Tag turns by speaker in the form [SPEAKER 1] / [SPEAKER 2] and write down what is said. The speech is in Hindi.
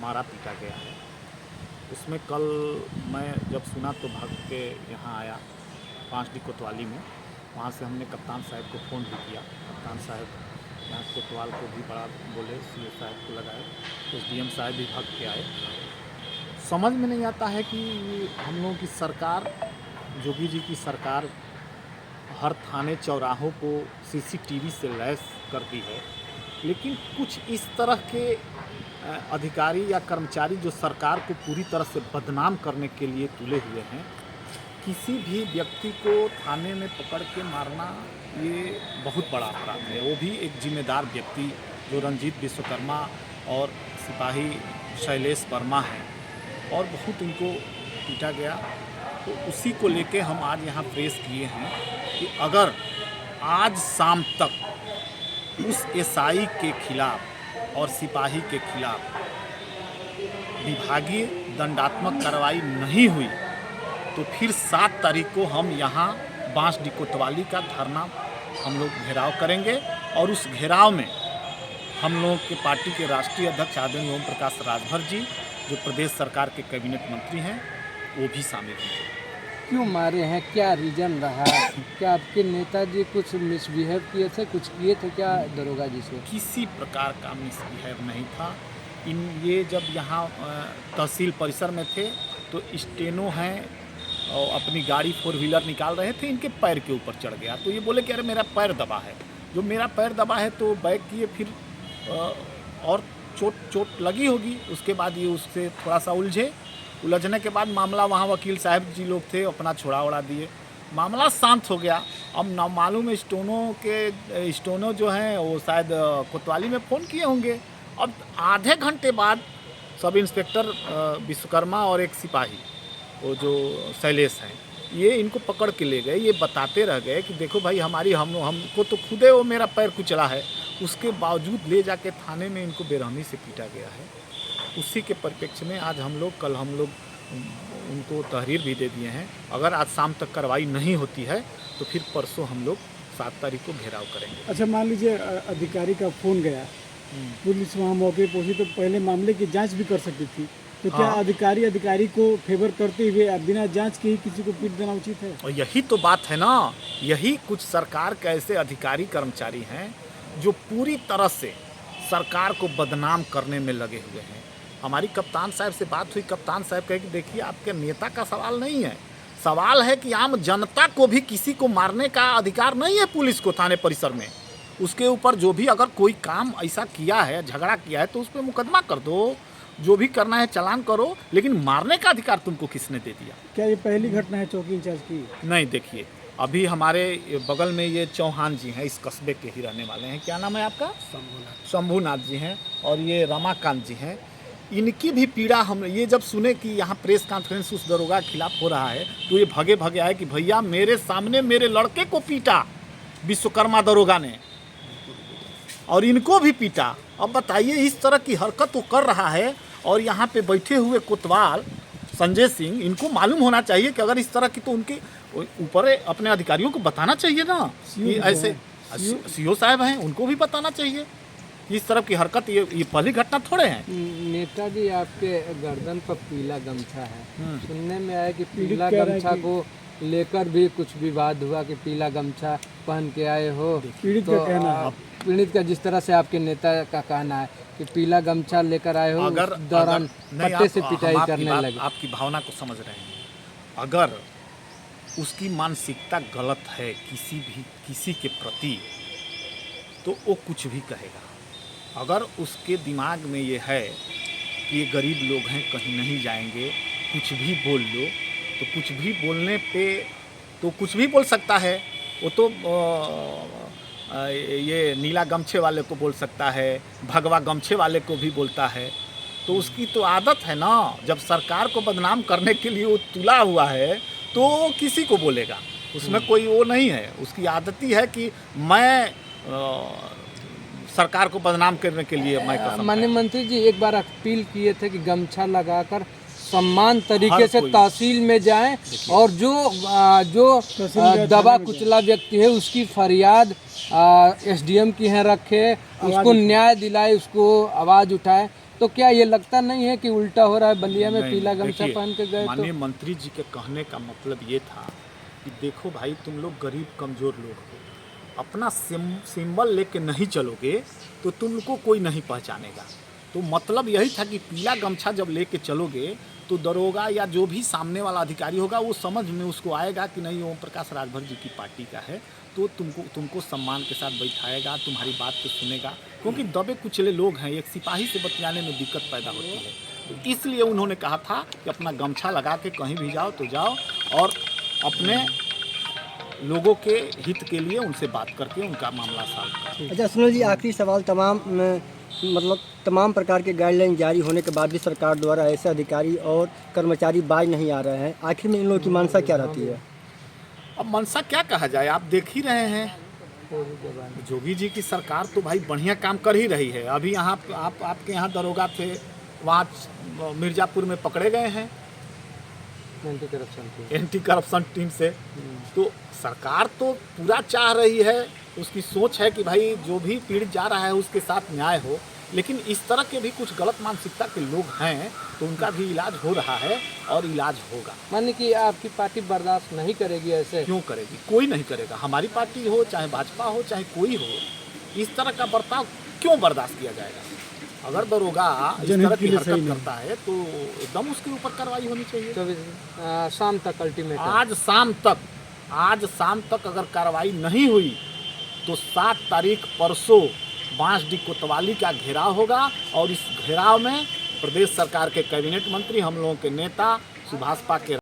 [SPEAKER 1] मारा पीटा गया है। उसमें कल मैं जब सुना तो भाग के यहाँ आया 5D कोतवाली में। वहाँ से हमने कप्तान साहब को फ़ोन भी किया। कप्तान साहब यहाँ कोतवाल को भी बड़ा बोले, सीओ साहब को लगाए, एसडीएम साहब भी भाग के आए। समझ में नहीं आता है कि हम लोगों की सरकार, योगी जी की सरकार हर थाने चौराहों को सीसीटीवी से लैस करती है, लेकिन कुछ इस तरह के अधिकारी या कर्मचारी जो सरकार को पूरी तरह से बदनाम करने के लिए तुले हुए हैं। किसी भी व्यक्ति को थाने में पकड़ के मारना ये बहुत बड़ा अपराध है, वो भी एक जिम्मेदार व्यक्ति जो रंजीत विश्वकर्मा और सिपाही शैलेश वर्मा हैं, और बहुत इनको पीटा गया। तो उसी को लेके हम आज यहाँ प्रेस किए हैं कि अगर आज शाम तक उस एसआई के खिलाफ और सिपाही के खिलाफ विभागीय दंडात्मक कार्रवाई नहीं हुई तो फिर 7 तारीख को हम यहाँ बांसडी कोतवाली का धरना हम लोग घेराव करेंगे, और उस घेराव में हम लोगों के पार्टी के राष्ट्रीय अध्यक्ष आदरणीय ओम प्रकाश राजभर जी, जो प्रदेश सरकार के कैबिनेट मंत्री हैं, वो भी शामिल होंगे।
[SPEAKER 2] क्यों मारे हैं, क्या रीजन रहा? क्या आपके नेताजी कुछ मिसबिहेव किए थे, कुछ किए थे क्या दरोगा जी से?
[SPEAKER 1] किसी प्रकार का मिसबिहेव नहीं था। ये जब यहाँ तहसील परिसर में थे तो स्टेनो हैं और अपनी गाड़ी 4 व्हीलर निकाल रहे थे, इनके पैर के ऊपर चढ़ गया। तो ये बोले कि अरे मेरा पैर दबा है। जो मेरा पैर दबा है तो बैक किए, फिर और चोट लगी होगी। उसके बाद ये उससे थोड़ा सा उलझने के बाद मामला, वहाँ वकील साहब जी लोग थे, अपना छोड़ा उड़ा दिए, मामला शांत हो गया। अब ना मालूम स्टोनो जो हैं वो शायद कोतवाली में फ़ोन किए होंगे। अब आधे घंटे बाद सब इंस्पेक्टर विश्वकर्मा और एक सिपाही, वो जो शैलेश हैं, ये इनको पकड़ के ले गए। ये बताते रह गए कि देखो भाई हमको तो खुदे वो मेरा पैर कुचला है, उसके बावजूद ले जाके थाने में इनको बेरहमी से पीटा गया है। उसी के परिप्रेक्ष्य में आज कल हम लोग उनको तहरीर भी दे दिए हैं। अगर आज शाम तक कार्रवाई नहीं होती है तो फिर परसों हम लोग 7 तारीख को घेराव करेंगे।
[SPEAKER 3] अच्छा, मान लीजिए अधिकारी का फ़ोन गया, पुलिस वहाँ मौके पहुँची तो पहले मामले की जांच भी कर सकती थी, तो क्या अधिकारी को फेवर करते हुए बिना जांच के ही किसी को पीट देना उचित है?
[SPEAKER 1] और यही तो बात है ना, यही कुछ सरकार के ऐसे अधिकारी कर्मचारी हैं जो पूरी तरह से सरकार को बदनाम करने में लगे हुए हैं। हमारी कप्तान साहब से बात हुई, कप्तान साहब कहे कि देखिए आपके नेता का सवाल नहीं है, सवाल है कि आम जनता को भी किसी को मारने का अधिकार नहीं है पुलिस को थाने परिसर में। उसके ऊपर जो भी अगर कोई काम ऐसा किया है, झगड़ा किया है, तो उस पर मुकदमा कर दो, जो भी करना है चालान करो, लेकिन मारने का अधिकार तुमको किसने दे दिया? क्या
[SPEAKER 3] ये पहली घटना है चौकी इंचार्ज की?
[SPEAKER 1] नहीं, देखिए अभी हमारे बगल में ये चौहान जी हैं, इस कस्बे के ही रहने वाले हैं। क्या नाम है आपका? शंभूनाथ जी हैं, और ये रमाकांत जी हैं। इनकी भी पीड़ा हम ये जब सुने कि यहाँ प्रेस कॉन्फ्रेंस उस दरोगा के खिलाफ हो रहा है, तो ये भगे आए कि भैया मेरे सामने मेरे लड़के को पीटा विश्वकर्मा दरोगा ने, और इनको भी पीटा। अब बताइए, इस तरह की हरकत वो कर रहा है, और यहाँ पे बैठे हुए कोतवाल संजय सिंह, इनको मालूम होना चाहिए कि अगर इस तरह की, तो उनके ऊपर अपने अधिकारियों को बताना चाहिए ना कि ऐसे सीओ साहब हैं, उनको भी बताना चाहिए। इस तरह की हरकत ये पहली घटना थोड़े हैं।
[SPEAKER 2] नेताजी आपके गर्दन पर पीला गमछा है, सुनने में आया कि पीला गमछा को लेकर भी कुछ विवाद हुआ कि पीला गमछा पहन के आए हो।
[SPEAKER 3] पीड़ित का कहना है,
[SPEAKER 2] पीड़ित का जिस तरह से आपके नेता का कहना है कि पीला गमछा लेकर आए हो,
[SPEAKER 1] अगर
[SPEAKER 2] दौरान पट्टे से पिटाई करने लगे।
[SPEAKER 1] आपकी भावना को समझ रहे हैं। अगर उसकी मानसिकता गलत है किसी के प्रति, तो वो कुछ भी कहेगा। अगर उसके दिमाग में ये है कि ये गरीब लोग हैं, कहीं नहीं जाएंगे, कुछ भी बोल लो, तो कुछ भी बोलने पे तो कुछ भी बोल सकता है। वो तो ये नीला गमछे वाले को बोल सकता है, भगवा गमछे वाले को भी बोलता है। तो उसकी तो आदत है ना, जब सरकार को बदनाम करने के लिए वो तुला हुआ है तो किसी को बोलेगा, उसमें कोई वो नहीं है। उसकी आदत ही है कि मैं सरकार को बदनाम करने के लिए मैं
[SPEAKER 2] माननीय मंत्री जी एक बार अपील किए थे कि गमछा लगाकर सम्मान तरीके से तहसील में जाएं, और जो दबा कुचला व्यक्ति है उसकी फरियाद एसडीएम की है रखे, उसको न्याय दिलाए, उसको आवाज़ उठाए। तो क्या ये लगता नहीं है कि उल्टा हो रहा है? बलिया में
[SPEAKER 1] नहीं,
[SPEAKER 2] पीला गमछा
[SPEAKER 1] देखिए,
[SPEAKER 2] पहन के गए
[SPEAKER 1] माननीय
[SPEAKER 2] तो
[SPEAKER 1] मंत्री जी के कहने का मतलब ये था कि देखो भाई, तुम लोग गरीब कमज़ोर लोग हो, अपना सिंबल लेके नहीं चलोगे तो तुमको कोई नहीं पहचानेगा। तो मतलब यही था कि पीला गमछा जब लेके चलोगे तो दरोगा या जो भी सामने वाला अधिकारी होगा वो समझ में उसको आएगा कि नहीं ओम प्रकाश राजभर जी की पार्टी का है, तो तुमको सम्मान के साथ बैठाएगा, तुम्हारी बात को सुनेगा। क्योंकि दबे कुचले लोग हैं, एक सिपाही से बतियाने में दिक्कत पैदा होती है। तो इसलिए उन्होंने कहा था कि अपना गमछा लगा के कहीं भी जाओ तो जाओ और अपने लोगों के हित के लिए उनसे बात करके उनका मामला सॉल्व करें।
[SPEAKER 4] अच्छा सुनील जी, आखिरी सवाल, तमाम प्रकार के गाइडलाइन जारी होने के बाद भी सरकार द्वारा ऐसे अधिकारी और कर्मचारी बाज नहीं आ रहे हैं, आखिर में इन लोगों की मंशा क्या रहती है?
[SPEAKER 1] अब मनसा क्या कहा जाए, आप देख ही रहे हैं जोगी जी की सरकार तो भाई बढ़िया काम कर ही रही है। अभी यहाँ आपके यहाँ दरोगा थे, वहाँ मिर्ज़ापुर में पकड़े गए हैं एंटी करप्शन टीम से। तो सरकार तो पूरा चाह रही है, उसकी सोच है कि भाई जो भी पीड़ित जा रहा है उसके साथ न्याय हो, लेकिन इस तरह के भी कुछ गलत मानसिकता के लोग हैं तो उनका भी इलाज हो रहा है और इलाज होगा।
[SPEAKER 2] मानिए कि आपकी पार्टी बर्दाश्त नहीं करेगी ऐसे?
[SPEAKER 1] क्यों करेगी, कोई नहीं करेगा। हमारी पार्टी हो चाहे भाजपा हो चाहे कोई हो, इस तरह का बर्ताव क्यों बर्दाश्त किया जाएगा? अगर दरोगा इस तरह की हरकत करता है तो एकदम उसके ऊपर कार्रवाई होनी चाहिए।
[SPEAKER 2] 24 शाम तक अल्टीमेट।
[SPEAKER 1] आज शाम तक अगर कार्रवाई नहीं हुई तो 7 तारीख परसों बांसडीह कोतवाली का घेराव होगा और इस घेराव में प्रदेश सरकार के कैबिनेट मंत्री, हम लोगों के नेता सुभाष पा के